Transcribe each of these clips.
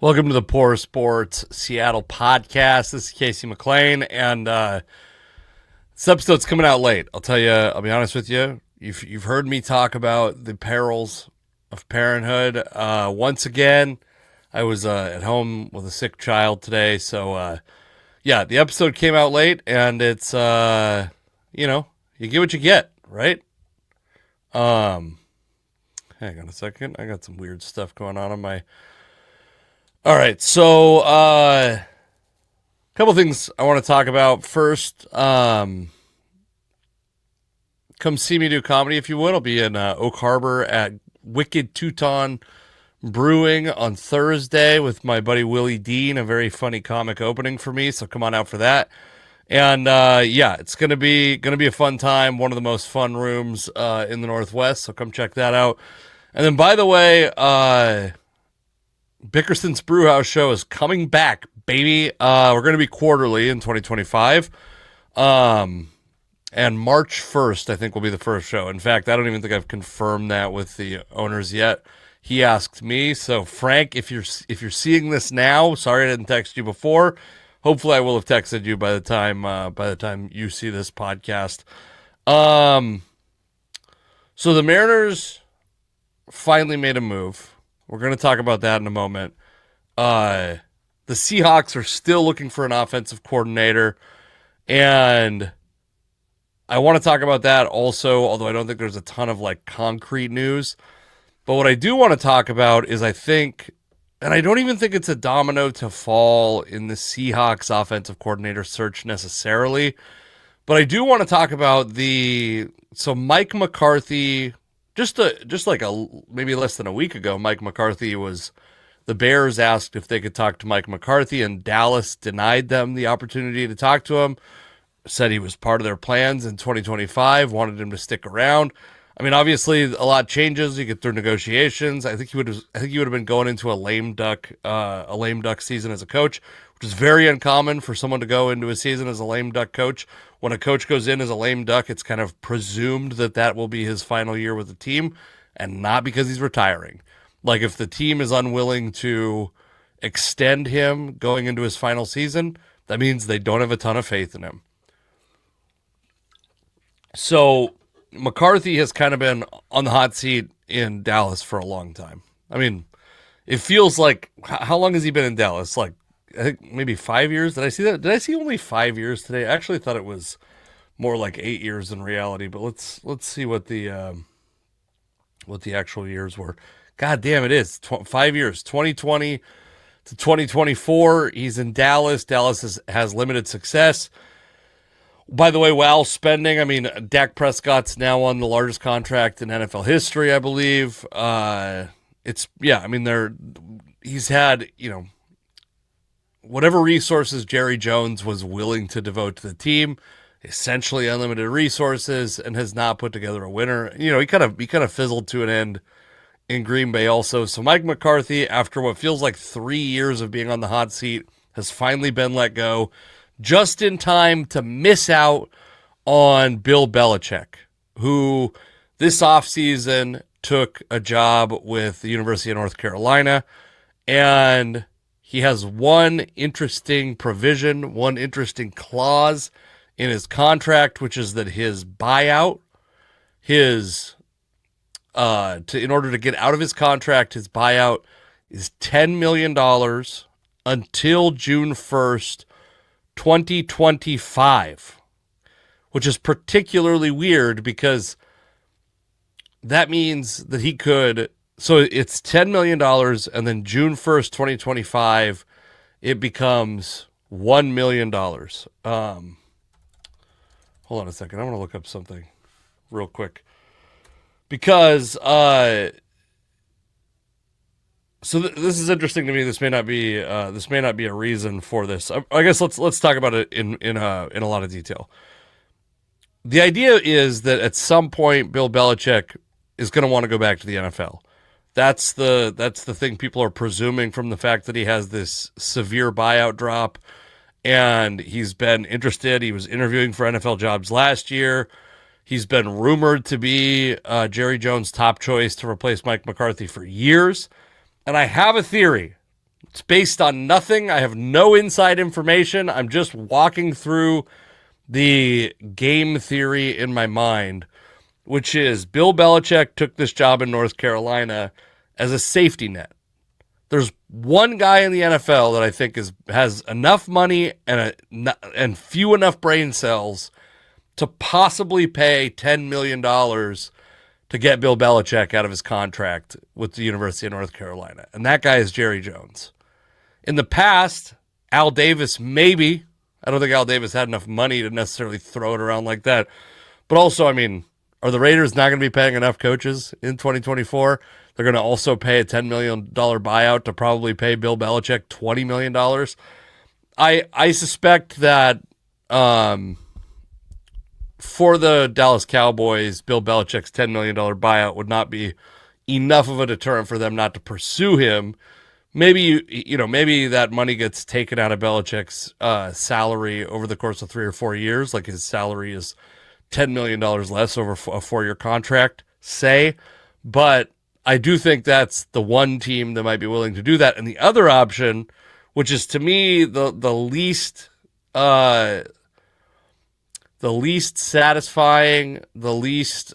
Welcome to the Poor Sports Seattle podcast. This is Casey McLean, and this episode's coming out late. I'll be honest with you. You've heard me talk about the perils of parenthood. Once again, I was at home with a sick child today, so the episode came out late, and it's you get what you get, right? Hang on a second. I got some weird stuff going on my. All right, so a couple things I want to talk about. First, come see me do comedy if you would. I'll be in Oak Harbor at Wicked Teuton Brewing on Thursday with my buddy Willie Dean, a very funny comic opening for me, so come on out for that. And it's gonna be a fun time, one of the most fun rooms in the Northwest, so come check that out. And then, by the way, Bickerson's Brewhouse show is coming back, baby. We're going to be quarterly in 2025. And March 1st, I think, will be the first show. In fact, I don't even think I've confirmed that with the owners yet. He asked me. So, Frank, if you're seeing this now, sorry I didn't text you before. Hopefully, I will have texted you by the time you see this podcast. So the Mariners finally made a move. We're going to talk about that in a moment. The Seahawks are still looking for an offensive coordinator, and I want to talk about that also, although I don't think there's a ton of concrete news. But what I do want to talk about is I don't even think it's a domino to fall in the Seahawks offensive coordinator search necessarily, but I do want to talk about Mike McCarthy. Just maybe less than a week ago, Mike McCarthy the Bears asked if they could talk to Mike McCarthy, and Dallas denied them the opportunity to talk to him, said he was part of their plans in 2025, wanted him to stick around. I mean, obviously a lot changes. You get through negotiations. I think he would have been going into a lame duck season as a coach, which is very uncommon for someone to go into a season as a lame duck coach. When a coach goes in as a lame duck, it's kind of presumed that will be his final year with the team, and not because he's retiring. Like, if the team is unwilling to extend him going into his final season, that means they don't have a ton of faith in him. So McCarthy has kind of been on the hot seat in Dallas for a long time. I mean, it feels like, how long has he been in Dallas? I think maybe 5 years. Did I see that? Did I see only 5 years today? I actually thought it was more like 8 years in reality, but let's see what the actual years were. God damn, it is 5 years, 2020 to 2024. He's in Dallas. Dallas has limited success. By the way, while spending, I mean, Dak Prescott's now on the largest contract in NFL history, I believe. He's had, whatever resources Jerry Jones was willing to devote to the team, essentially unlimited resources, and has not put together a winner. He kind of fizzled to an end in Green Bay also. So Mike McCarthy, after what feels like 3 years of being on the hot seat, has finally been let go, just in time to miss out on Bill Belichik, who this offseason took a job with the University of North Carolina, and he has one interesting provision, one interesting clause in his contract, which is that his buyout, in order to get out of his contract, his buyout is $10 million until June 1st, 2025, which is particularly weird because that means that he could. So it's $10 million, and then June 1st, 2025, it becomes $1 million. Hold on a second. I want to look up something real quick. Because, this is interesting to me. This may not be a reason for this. I guess let's talk about it in a lot of detail. The idea is that at some point, Bill Belichick is going to want to go back to the NFL. That's the thing people are presuming from the fact that he has this severe buyout drop, and he's been interested. He was interviewing for NFL jobs last year. He's been rumored to be Jerry Jones' top choice to replace Mike McCarthy for years. And I have a theory. It's based on nothing. I have no inside information. I'm just walking through the game theory in my mind, which is Bill Belichick took this job in North Carolina as a safety net. There's one guy in the NFL that I think has enough money and few enough brain cells to possibly pay $10 million to get Bill Belichick out of his contract with the University of North Carolina. And that guy is Jerry Jones. In the past, Al Davis, maybe. I don't think Al Davis had enough money to necessarily throw it around like that. But also, I mean, are the Raiders not going to be paying enough coaches in 2024? They're going to also pay a $10 million buyout to probably pay Bill Belichick $20 million. I suspect that for the Dallas Cowboys, Bill Belichick's $10 million buyout would not be enough of a deterrent for them not to pursue him. Maybe maybe that money gets taken out of Belichick's salary over the course of 3 or 4 years, like his salary is $10 million less over a 4-year contract, say. But I do think that's the one team that might be willing to do that. And the other option, which is to me the least satisfying, the least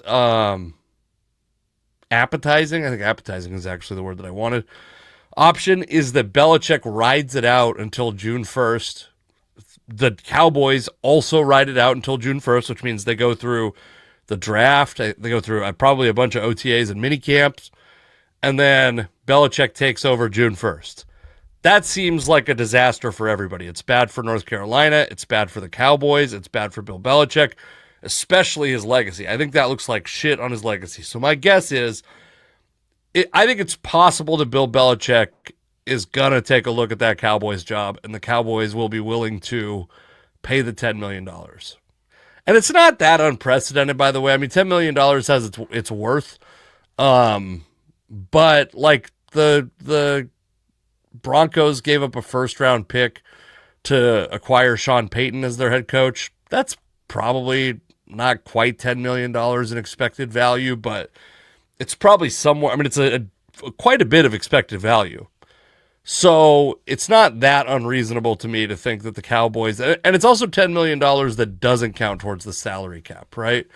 appetizing, I think appetizing is actually the word that I wanted, option is that Belichick rides it out until June 1st. The Cowboys also ride it out until June 1st, which means they go through the draft. They go through probably a bunch of OTAs and mini camps, and then Belichick takes over June 1st. That seems like a disaster for everybody. It's bad for North Carolina. It's bad for the Cowboys. It's bad for Bill Belichick, especially his legacy. I think that looks like shit on his legacy. So my guess is, I think it's possible that Bill Belichick is going to take a look at that Cowboys job, and the Cowboys will be willing to pay the $10 million. And it's not that unprecedented, by the way. I mean, $10 million has its worth. But like the Broncos gave up a first-round pick to acquire Sean Payton as their head coach. That's probably not quite $10 million in expected value, but it's probably somewhere. I mean, it's quite a bit of expected value. So it's not that unreasonable to me to think that the Cowboys, and it's also $10 million that doesn't count towards the salary cap, right?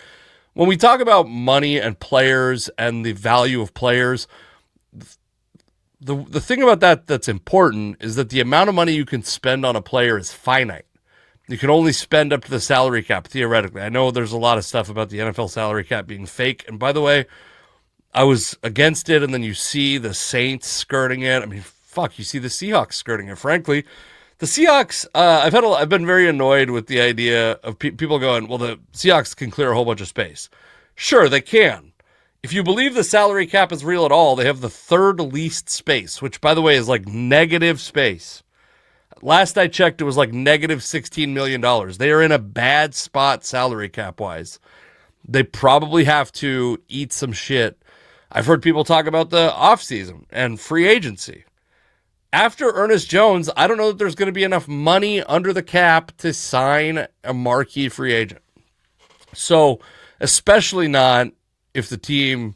When we talk about money and players and the value of players, the thing about that's important is that the amount of money you can spend on a player is finite. You can only spend up to the salary cap, theoretically. I know there's a lot of stuff about the NFL salary cap being fake. And by the way, I was against it, and then you see the Saints skirting it. I mean, fuck, you see the Seahawks skirting it. Frankly, the Seahawks, I've been very annoyed with the idea of people going, well, the Seahawks can clear a whole bunch of space. Sure, they can. If you believe the salary cap is real at all, they have the third least space, which, by the way, is like negative space. Last I checked, it was like negative $16 million. They are in a bad spot salary cap-wise. They probably have to eat some shit. I've heard people talk about the offseason and free agency. After Ernest Jones, I don't know that there's going to be enough money under the cap to sign a marquee free agent. So, especially not if the team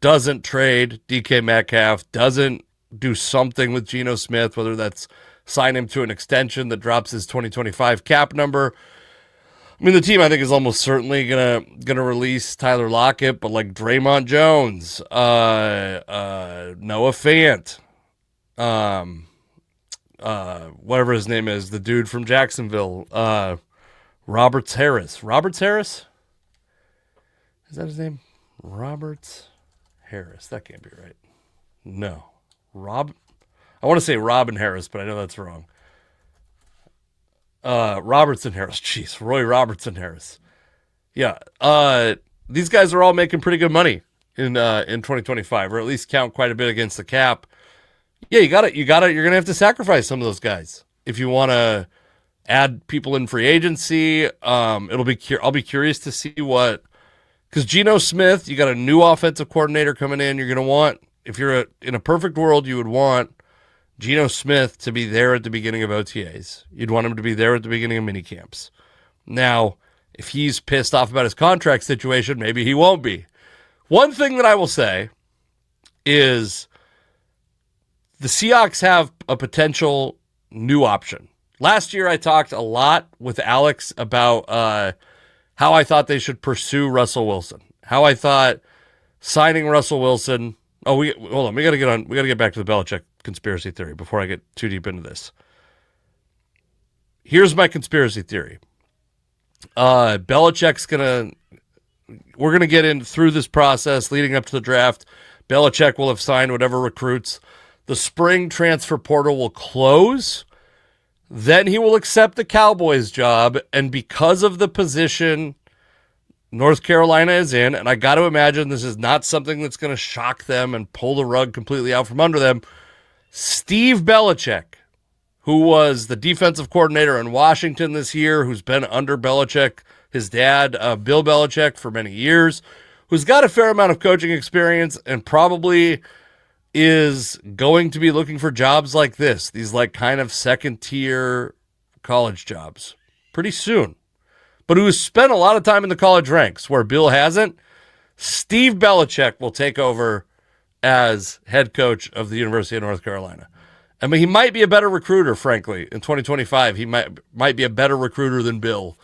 doesn't trade DK Metcalf, doesn't do something with Geno Smith, whether that's sign him to an extension that drops his 2025 cap number. I mean, the team, I think, is almost certainly gonna release Tyler Lockett, but like Draymond Jones, Noah Fant, whatever his name is, the dude from Jacksonville, Roberts Harris. Roberts Harris? Is that his name? Roberts Harris. That can't be right. No. I want to say Robin Harris, but I know that's wrong. Robertson Harris. Jeez, Roy Robertson Harris. Yeah. These guys are all making pretty good money in 2025, or at least count quite a bit against the cap. Yeah, you're going to have to sacrifice some of those guys if you want to add people in free agency. I'll be curious to see because Geno Smith, you got a new offensive coordinator coming in. You're going to want, if you're in a perfect world, you would want Geno Smith to be there at the beginning of OTAs. You'd want him to be there at the beginning of mini camps. Now, if he's pissed off about his contract situation, maybe he won't be. One thing that I will say is The Seahawks have a potential new option. Last year, I talked a lot with Alex about how I thought they should pursue Russell Wilson. How I thought signing Russell Wilson. Oh, hold on. We got to get back to the Belichick conspiracy theory before I get too deep into this. Here's my conspiracy theory. Belichick's we're going to get in through this process leading up to the draft. Belichick will have signed whatever recruits. The spring transfer portal will close. Then he will accept the Cowboys job. And because of the position North Carolina is in, and I got to imagine this is not something that's going to shock them and pull the rug completely out from under them, Steve Belichick, who was the defensive coordinator in Washington this year, who's been under Belichick, his dad, Bill Belichik, for many years, who's got a fair amount of coaching experience and probably is going to be looking for jobs like this, these like kind of second-tier college jobs, pretty soon. But who's spent a lot of time in the college ranks where Bill hasn't. Steve Belichick will take over as head coach of the University of North Carolina. I mean, he might be a better recruiter, frankly, in 2025. He might be a better recruiter than Bill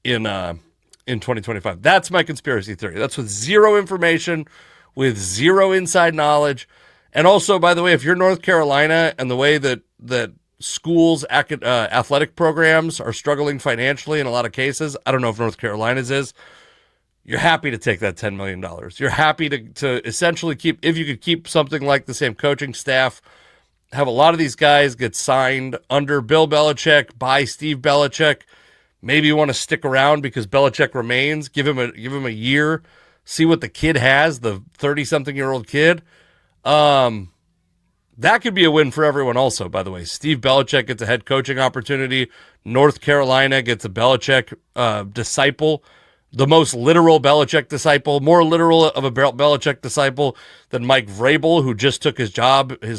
in 2025. That's my conspiracy theory. That's with zero information, with zero inside knowledge. And also, by the way, if you're North Carolina and the way that schools' athletic programs are struggling financially in a lot of cases, I don't know if North Carolina's is, you're happy to take that $10 million. You're happy to essentially keep, if you could keep something like the same coaching staff, have a lot of these guys get signed under Bill Belichick by Steve Belichick. Maybe you want to stick around because Belichick remains. Give him a year. See what the kid has, the 30-something-year-old kid. That could be a win for everyone also, by the way. Steve Belichick gets a head coaching opportunity. North Carolina gets a Belichick disciple. The most literal Belichick disciple, more literal of a Belichick disciple than Mike Vrabel, who just took his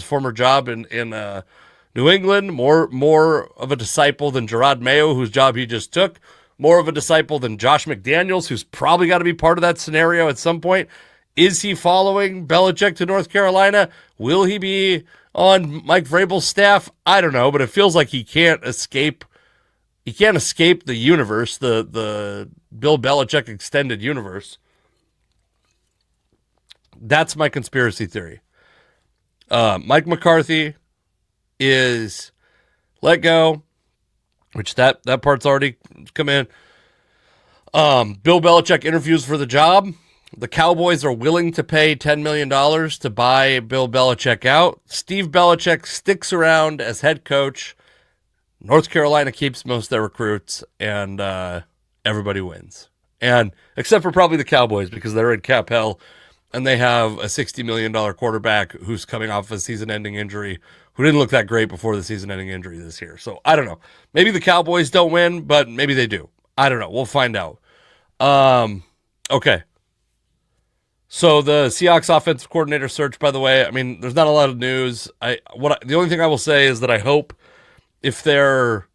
former job in New England. More of a disciple than Gerard Mayo, whose job he just took. More of a disciple than Josh McDaniels, who's probably got to be part of that scenario at some point. Is he following Belichick to North Carolina? Will he be on Mike Vrabel's staff? I don't know, but it feels like he can't escape. He can't escape the universe, the Bill Belichick extended universe. That's my conspiracy theory. Mike McCarthy is let go, which that part's already come in. Bill Belichick interviews for the job. The Cowboys are willing to pay $10 million to buy Bill Belichick out. Steve Belichick sticks around as head coach. North Carolina keeps most of their recruits, and everybody wins. And except for probably the Cowboys, because they're in cap hell, and they have a $60 million quarterback who's coming off a season-ending injury, who didn't look that great before the season-ending injury this year. So I don't know. Maybe the Cowboys don't win, but maybe they do. I don't know. We'll find out. Okay. So the Seahawks offensive coordinator search, by the way, I mean, there's not a lot of news. The only thing I will say is that I hope if they're,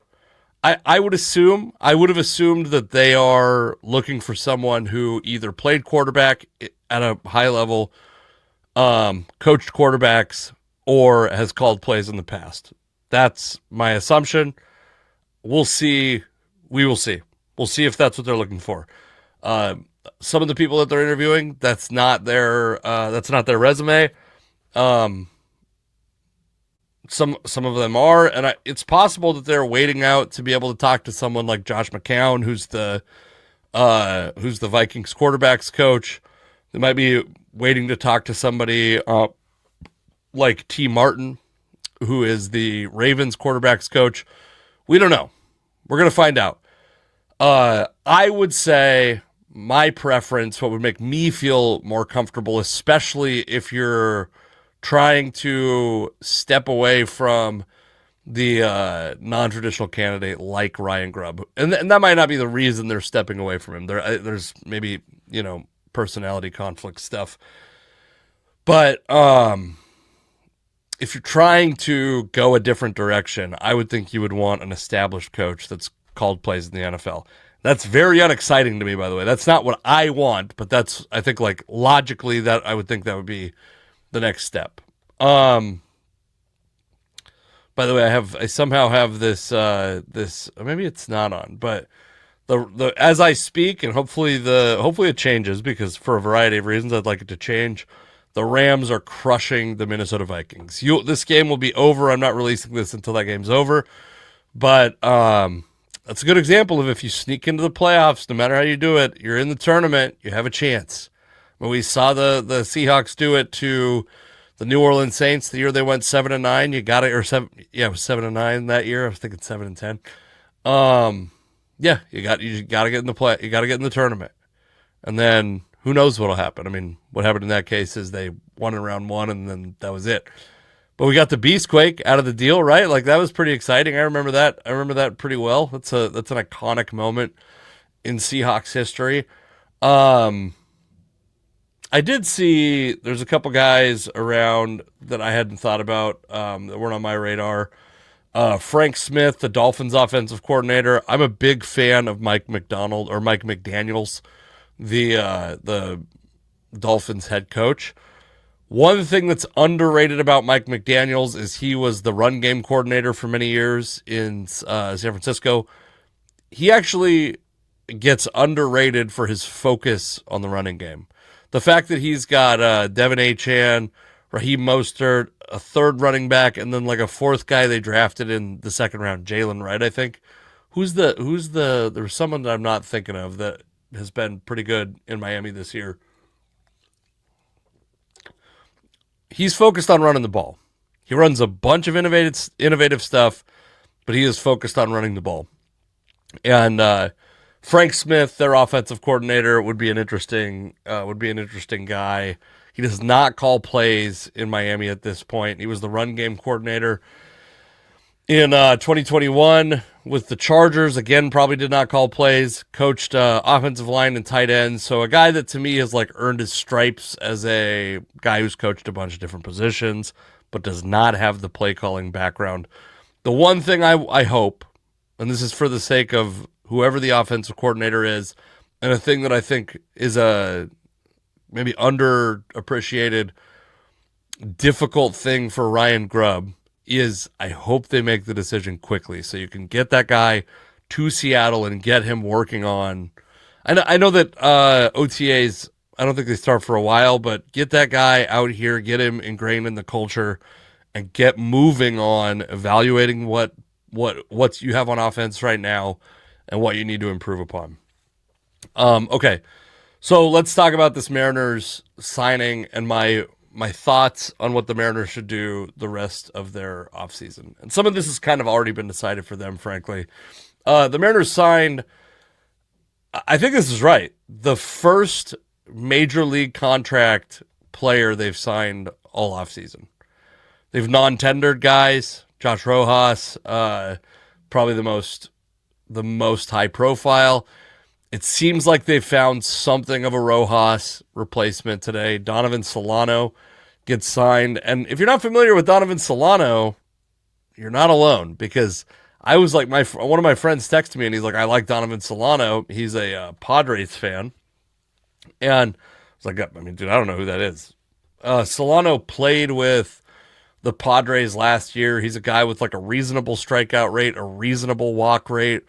I would have assumed that they are looking for someone who either played quarterback at a high level, coached quarterbacks, or has called plays in the past. That's my assumption. We'll see. We will see. We'll see if that's what they're looking for. Some of the people that they're interviewing, that's not their resume. Some of them are, and it's possible that they're waiting out to be able to talk to someone like Josh McCown, who's the Vikings quarterbacks coach. They might be waiting to talk to somebody like T. Martin, who is the Ravens quarterbacks coach. We don't know. We're gonna find out. I would say my preference, what would make me feel more comfortable, especially if you're trying to step away from the non-traditional candidate like Ryan Grubb. And that might not be the reason they're stepping away from him. There's maybe, personality conflict stuff. But if you're trying to go a different direction, I would think you would want an established coach that's called plays in the NFL. That's very unexciting to me, by the way. That's not what I want, but that's, I think, like, logically, that I would think that would be the next step. By the way, I somehow have this maybe it's not on, but the as I speak, and hopefully it changes because for a variety of reasons I'd like it to change. The Rams are crushing the Minnesota Vikings. This game will be over. I'm not releasing this until that game's over, but that's a good example of if you sneak into the playoffs, no matter how you do it, you're in the tournament, you have a chance. When we saw the Seahawks do it to the New Orleans Saints the year they went 7-9, you got it, or seven, yeah, it was 7-9 that year. I was thinking 7-10. Yeah, you got to get in the play. You got to get in the tournament, and then who knows what'll happen. I mean, what happened in that case is they won in round one, and then that was it. But we got the Beastquake out of the deal, right? Like that was pretty exciting. I remember that. I remember that pretty well. That's an iconic moment in Seahawks history. I did see there's a couple guys around that I hadn't thought about that weren't on my radar. Frank Smith, the Dolphins offensive coordinator. I'm a big fan of Mike McDaniels, the Dolphins head coach. One thing that's underrated about Mike McDaniels is he was the run game coordinator for many years in San Francisco. He actually gets underrated for his focus on the running game. The fact that he's got Devin Achane, Raheem Mostert, a third running back, and then like a fourth guy they drafted in the second round, Jalen Wright, I think. There's someone that I'm not thinking of that has been pretty good in Miami this year. He's focused on running the ball. He runs a bunch of innovative stuff, but he is focused on running the ball. And Frank Smith, their offensive coordinator, would be an interesting guy. He does not call plays in Miami at this point. He was the run game coordinator in 2021 with the Chargers. Again, probably did not call plays. Coached offensive line and tight ends. So a guy that to me has like earned his stripes as a guy who's coached a bunch of different positions, but does not have the play calling background. The one thing I hope, and this is for the sake of whoever the offensive coordinator is, and a thing that I think is a maybe underappreciated, difficult thing for Ryan Grubb, is I hope they make the decision quickly so you can get that guy to Seattle and get him working on. I know that OTAs, I don't think they start for a while, but get that guy out here, get him ingrained in the culture, and get moving on evaluating what you have on offense right now and what you need to improve upon. Okay, so let's talk about this Mariners signing and my thoughts on what the Mariners should do the rest of their offseason. And some of this has kind of already been decided for them, frankly. The Mariners signed, I think this is right, the first major league contract player they've signed all offseason. They've non-tendered guys. Josh Rojas, probably the most high profile. It seems like they found something of a Rojas replacement today. Donovan Solano gets signed. And if you're not familiar with Donovan Solano, you're not alone, because I was like, one of my friends texted me and he's like, I like Donovan Solano. He's a Padres fan. And I was like, I mean, dude, I don't know who that is. Solano played with the Padres last year. He's a guy with like a reasonable strikeout rate, a reasonable walk rate.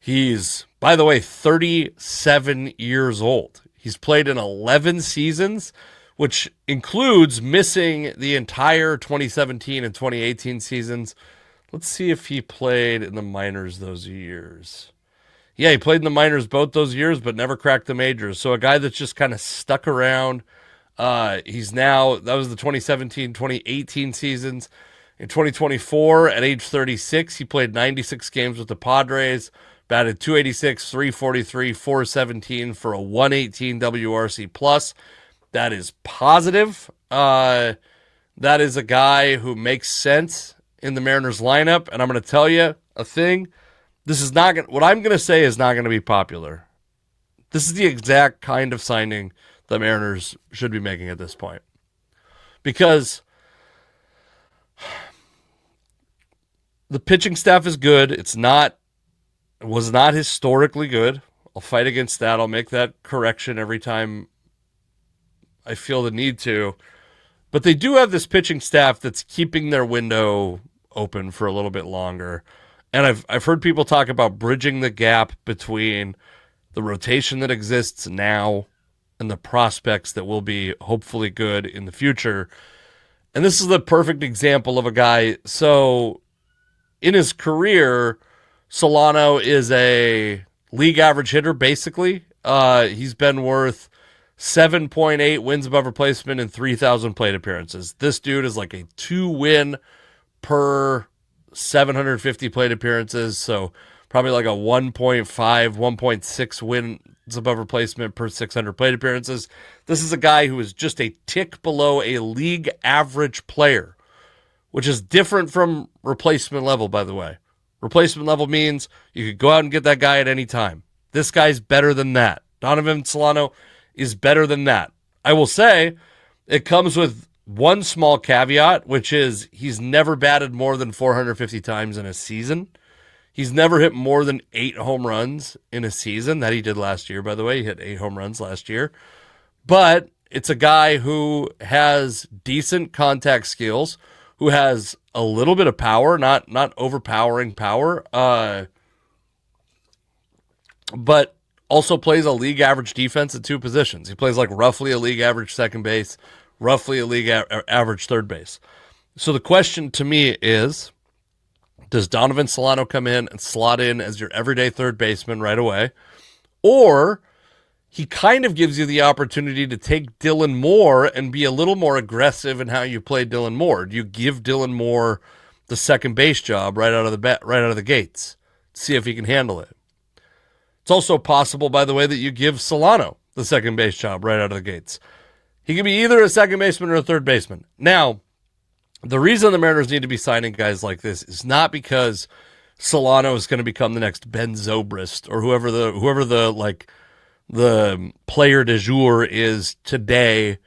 He's, by the way, 37 years old. He's played in 11 seasons, which includes missing the entire 2017 and 2018 seasons. Let's see if he played in the minors those years. Yeah, he played in the minors both those years, but never cracked the majors. So a guy that's just kind of stuck around. He's now, that was the 2017, 2018 seasons. In 2024, at age 36, he played 96 games with the Padres, batted .286, .343, .417 for a .118 WRC plus. That is positive. That is a guy who makes sense in the Mariners lineup. And I'm going to tell you a thing. This is not what I'm going to say is not going to be popular. This is the exact kind of signing the Mariners should be making at this point. Because the pitching staff is good. It was not historically good. I'll fight against that. I'll make that correction every time I feel the need to. But they do have this pitching staff that's keeping their window open for a little bit longer. And I've heard people talk about bridging the gap between the rotation that exists now and the prospects that will be hopefully good in the future. And this is the perfect example of a guy. So in his career, Solano is a league average hitter, basically. He's been worth 7.8 wins above replacement in 3,000 plate appearances. This dude is like a 2-win per 750 plate appearances, so probably like a 1.5, 1.6 wins above replacement per 600 plate appearances. This is a guy who is just a tick below a league average player, which is different from replacement level, by the way. Replacement level means you could go out and get that guy at any time. This guy's better than that. Donovan Solano is better than that. I will say it comes with one small caveat, which is he's never batted more than 450 times in a season. He's never hit more than 8 home runs in a season. That he did last year, by the way. He hit 8 home runs last year. But it's a guy who has decent contact skills, who has a little bit of power, not overpowering power, but also plays a league average defense at 2 positions. He plays like roughly a league average second base, roughly a league average third base. So the question to me is, does Donovan Solano come in and slot in as your everyday third baseman right away? Or he kind of gives you the opportunity to take Dylan Moore and be a little more aggressive in how you play Dylan Moore. Do you give Dylan Moore the second base job right out of the gates? See if he can handle it. It's also possible, by the way, that you give Solano the second base job right out of the gates. He can be either a second baseman or a third baseman. Now, the reason the Mariners need to be signing guys like this is not because Solano is going to become the next Ben Zobrist or whoever the player du jour is today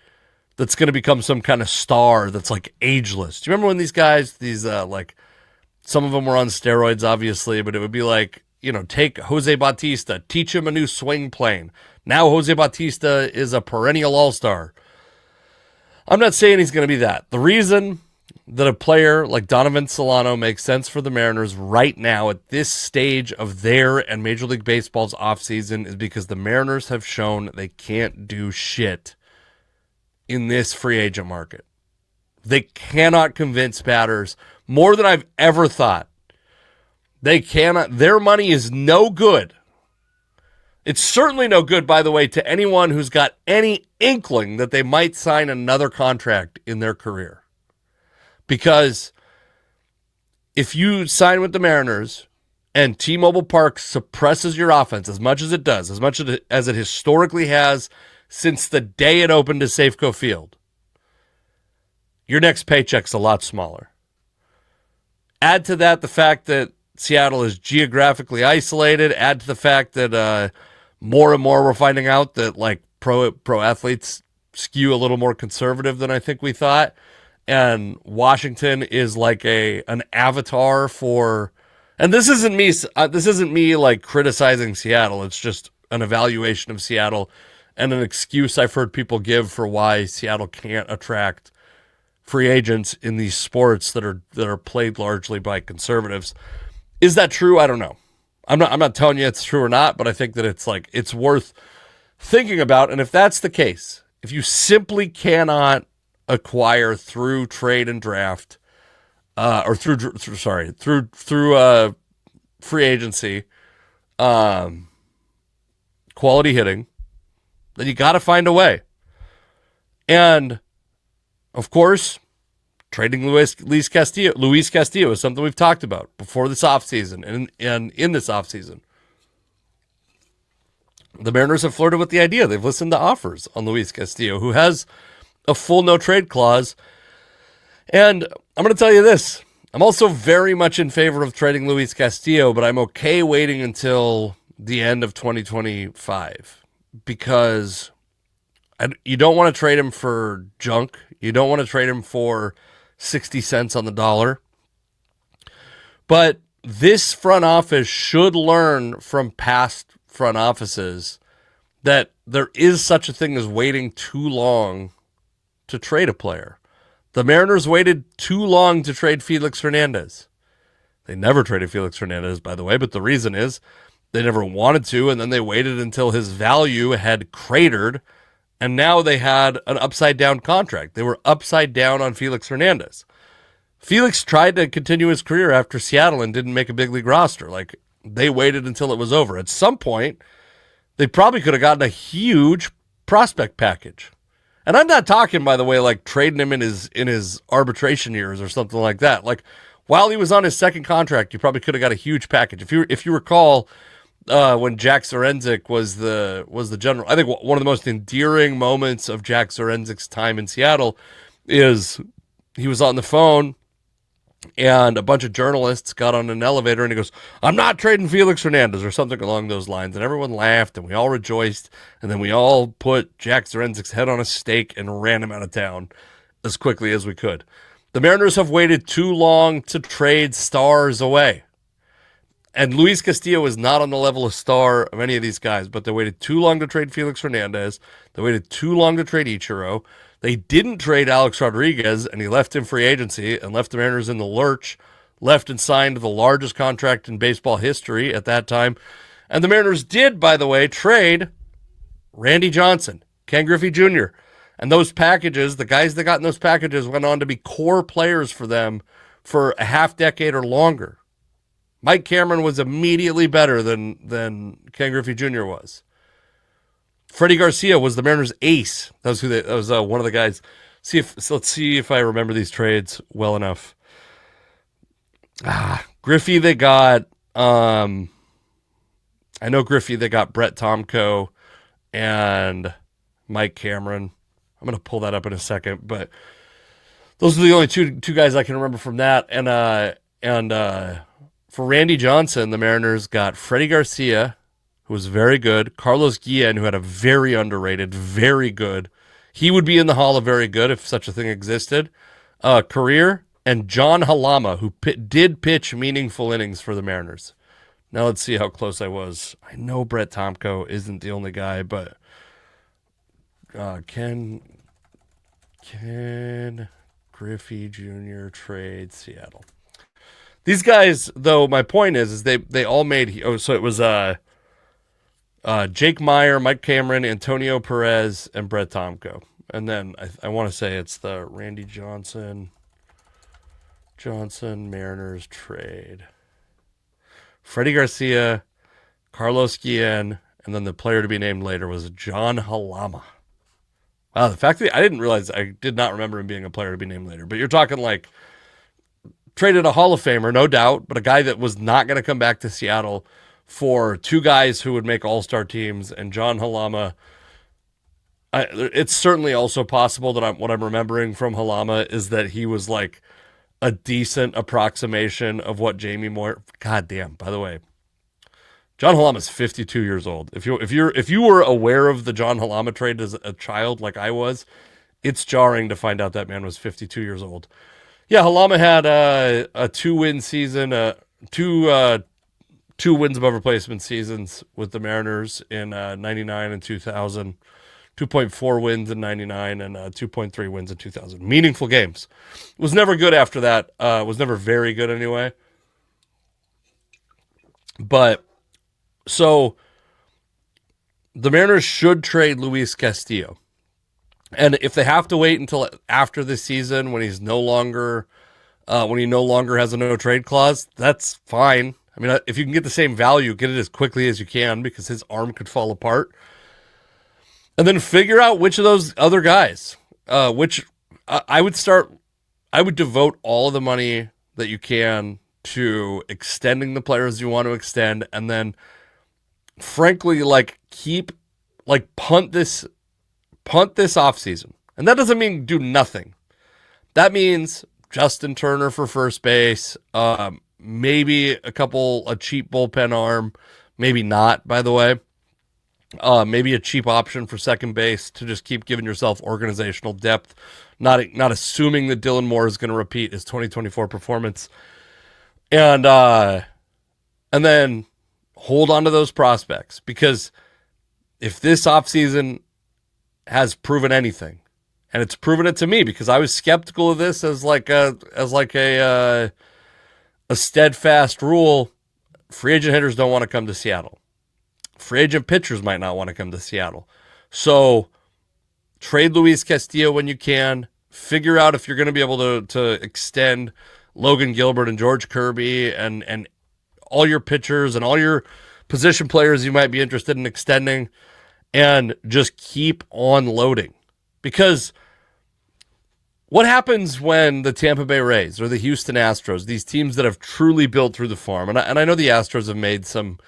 that's going to become some kind of star that's like ageless. Do you remember when these guys, some of them were on steroids, obviously, but it would be like, take Jose Bautista, teach him a new swing plane. Now Jose Bautista is a perennial all-star. I'm not saying he's going to be that. The reason that a player like Donovan Solano makes sense for the Mariners right now at this stage of their and Major League Baseball's offseason is because the Mariners have shown they can't do shit in this free agent market. They cannot convince batters more than I've ever thought. They cannot. Their money is no good. It's certainly no good, by the way, to anyone who's got any inkling that they might sign another contract in their career. Because if you sign with the Mariners and T-Mobile Park suppresses your offense as much as it does, as much as it historically has since the day it opened to Safeco Field, your next paycheck's a lot smaller. Add to that the fact that Seattle is geographically isolated. Add to the fact that more and more we're finding out that like pro athletes skew a little more conservative than I think we thought. And Washington is like an avatar for, and this isn't me like criticizing Seattle. It's just an evaluation of Seattle and an excuse I've heard people give for why Seattle can't attract free agents in these sports that are played largely by conservatives. Is that true? I don't know. I'm not telling you it's true or not, but I think that it's worth thinking about. And if that's the case, if you simply cannot acquire through trade and draft, or through free agency, quality hitting, then you got to find a way. And of course, trading Luis Castillo is something we've talked about before this offseason and in this offseason. The Mariners have flirted with the idea. They've listened to offers on Luis Castillo, who has a full no-trade clause. And I'm going to tell you this. I'm also very much in favor of trading Luis Castillo, but I'm okay waiting until the end of 2025 because you don't want to trade him for junk. You don't want to trade him for 60 cents on the dollar. But this front office should learn from past front offices that there is such a thing as waiting too long to trade a player. The Mariners waited too long to trade Felix Hernandez. They never traded Felix Hernandez, by the way, but the reason is they never wanted to, and then they waited until his value had cratered, and now they had an upside-down contract. They were upside down on Felix Hernandez. Felix tried to continue his career after Seattle and didn't make a big league roster. Like, they waited until it was over. At some point, they probably could have gotten a huge prospect package. And I'm not talking, by the way, like trading him in his arbitration years or something like that. Like, while he was on his second contract, you probably could have got a huge package. If you recall, when Jack Zarenzek was the general, I think one of the most endearing moments of Jack Zarenzek's time in Seattle is he was on the phone and a bunch of journalists got on an elevator and he goes, "I'm not trading Felix Hernandez," or something along those lines. And everyone laughed and we all rejoiced. And then we all put Jack Zarenzek's head on a stake and ran him out of town as quickly as we could. The Mariners have waited too long to trade stars away. And Luis Castillo is not on the level of star of any of these guys, but they waited too long to trade Felix Hernandez. They waited too long to trade Ichiro. They didn't trade Alex Rodriguez, and he left in free agency and left the Mariners in the lurch, left and signed the largest contract in baseball history at that time. And the Mariners did, by the way, trade Randy Johnson, Ken Griffey Jr., and those packages, the guys that got in those packages went on to be core players for them for a half decade or longer. Mike Cameron was immediately better than Ken Griffey Jr. was. Freddie Garcia was the Mariners' ace. That was one of the guys. Let's see if I remember these trades well enough. Griffey, they got. I know Griffey, they got Brett Tomko and Mike Cameron. I'm going to pull that up in a second, but those are the only two guys I can remember from that. And for Randy Johnson, the Mariners got Freddie Garcia, who was very good, Carlos Guillen, who had a very underrated, very good. He would be in the Hall of Very Good if such a thing existed. Career, and John Halama, who did pitch meaningful innings for the Mariners. Now let's see how close I was. I know Brett Tomko isn't the only guy, but Ken Griffey Jr. trade Seattle. These guys, though, my point is they all made. So it was Jake Meyer, Mike Cameron, Antonio Perez, and Brett Tomko. And then I want to say it's the Randy Johnson Mariners trade. Freddie Garcia, Carlos Guillen, and then the player to be named later was John Halama. Wow, the fact that I did not remember him being a player to be named later. But you're talking like traded a Hall of Famer, no doubt, but a guy that was not going to come back to Seattle for two guys who would make all-star teams, and John Halama. It's certainly also possible that what I'm remembering from Halama is that he was like a decent approximation of what Jamie Moyer. God damn! By the way, John Halama is 52 years old. If you were aware of the John Halama trade as a child like I was, it's jarring to find out that man was 52 years old. Yeah, Halama had a 2-win season, two wins above replacement seasons with the Mariners in 99 and 2000, 2.4 wins in 99 and 2.3 wins in 2000. Meaningful games. Was never good after that. Was never very good anyway. But so the Mariners should trade Luis Castillo. And if they have to wait until after this season when he no longer has a no trade clause, that's fine. I mean, if you can get the same value, get it as quickly as you can because his arm could fall apart. And then figure out which of those other guys, I would devote all of the money that you can to extending the players you want to extend. And then frankly, punt this offseason. And that doesn't mean do nothing. That means Justin Turner for first base, maybe a cheap bullpen arm, maybe not, by the way. Maybe a cheap option for second base to just keep giving yourself organizational depth, not assuming that Dylan Moore is going to repeat his 2024 performance. And then hold on to those prospects, because if this offseason has proven anything, And it's proven it to me because I was skeptical of this as like a steadfast rule. Free agent hitters don't want to come to Seattle. Free agent pitchers might not want to come to Seattle. So trade Luis Castillo when you can. Figure out if you're going to be able to extend Logan Gilbert and George Kirby and all your pitchers and all your position players you might be interested in extending, and just keep on loading. Because what happens when the Tampa Bay Rays or the Houston Astros, these teams that have truly built through the farm, and I know the Astros have made some,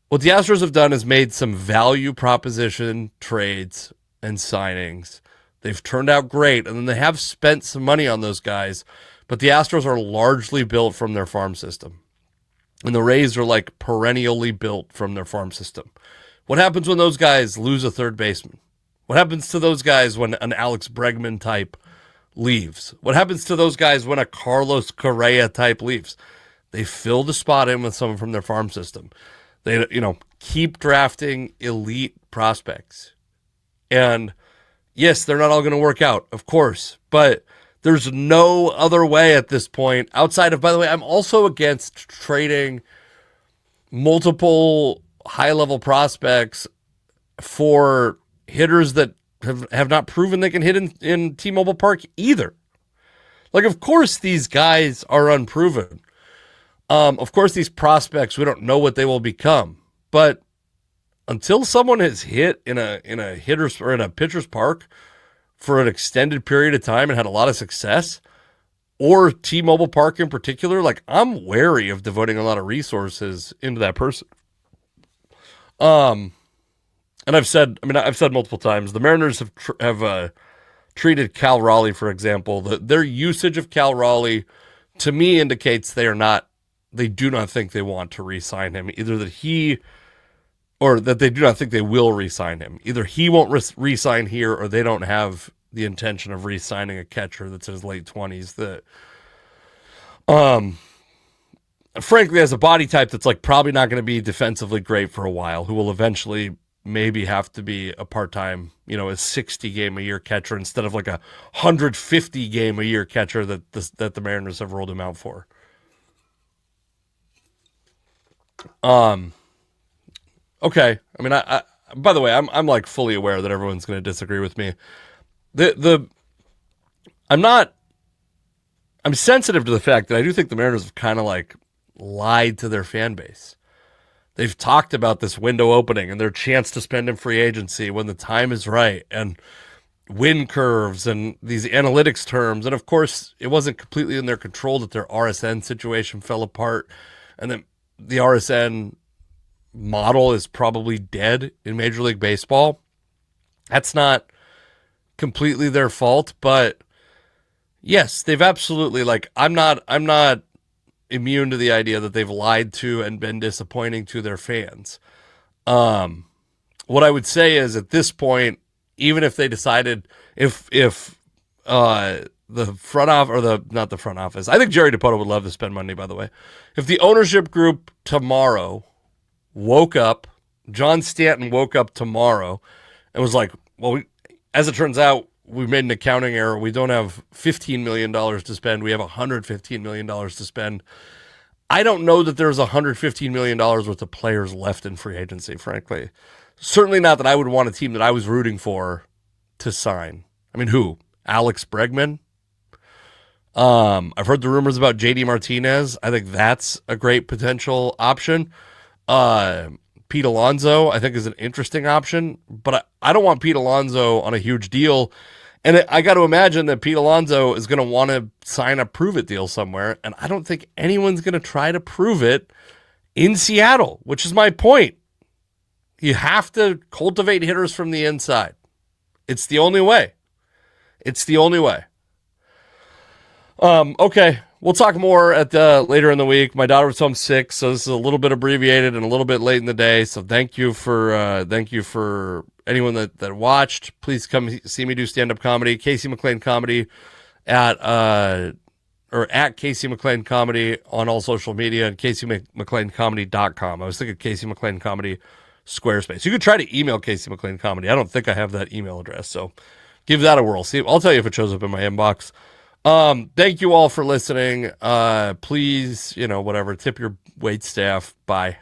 what the Astros have done is made some value proposition trades and signings. They've turned out great, and then they have spent some money on those guys, but the Astros are largely built from their farm system. And the Rays are like perennially built from their farm system. What happens when those guys lose a third baseman? What happens to those guys when an Alex Bregman type leaves? What happens to those guys when a Carlos Correa type leaves? They fill the spot in with someone from their farm system. They, keep drafting elite prospects. And yes, they're not all going to work out, of course, but there's no other way at this point outside of, by the way, I'm also against trading multiple high-level prospects for hitters that have not proven they can hit in T-Mobile Park either. Like, of course, these guys are unproven. Of course, these prospects, we don't know what they will become. But until someone has hit in a hitter's or in a pitcher's park for an extended period of time and had a lot of success, or T-Mobile Park in particular, like, I'm wary of devoting a lot of resources into that person. And I've said multiple times, the Mariners have treated Cal Raleigh, for example, their usage of Cal Raleigh to me indicates they do not think they want to re-sign him. Either that they do not think they will re-sign him. Either he won't re-sign here, or they don't have the intention of re-signing a catcher that's in his late 20s that, frankly, has a body type that's like probably not going to be defensively great for a while, who will eventually maybe have to be a part-time, a 60-game-a-year catcher instead of like a 150-game-a-year catcher that the Mariners have rolled him out for. Okay. I mean, I by the way, I'm like fully aware that everyone's going to disagree with me. I'm sensitive to the fact that I do think the Mariners have kind of like lied to their fan base. They've talked about this window opening and their chance to spend in free agency when the time is right, and win curves and these analytics terms. And of course, it wasn't completely in their control that their RSN situation fell apart, and then the RSN model is probably dead in Major League Baseball. That's not completely their fault, but yes, they've absolutely, like, I'm not immune to the idea that they've lied to and been disappointing to their fans. What I would say is, at this point, even if they decided, if the front office, or not the front office, I think Jerry Dipoto would love to spend money, by the way. If the ownership group tomorrow woke up, John Stanton woke up tomorrow and was like, well, as it turns out, we made an accounting error. We don't have $15 million to spend. We have $115 million to spend. I don't know that there's $115 million worth of players left in free agency, frankly. Certainly not that I would want a team that I was rooting for to sign. I mean, who? Alex Bregman? I've heard the rumors about JD Martinez. I think that's a great potential option. Pete Alonso, I think, is an interesting option, but I don't want Pete Alonso on a huge deal. And I got to imagine that Pete Alonso is going to want to sign a prove-it deal somewhere, and I don't think anyone's going to try to prove it in Seattle, which is my point. You have to cultivate hitters from the inside. It's the only way. It's the only way. Okay. We'll talk more at later in the week. My daughter was home sick, so this is a little bit abbreviated and a little bit late in the day. So thank you for anyone that watched. Please come see me do stand-up comedy. Casey McLean Comedy at Casey McLean Comedy on all social media, and CaseyMcLeanComedy.com. I was thinking Casey McLean Comedy Squarespace. You could try to email Casey McLean Comedy. I don't think I have that email address, so give that a whirl. See, I'll tell you if it shows up in my inbox. Thank you all for listening. Please, whatever, tip your wait staff. Bye.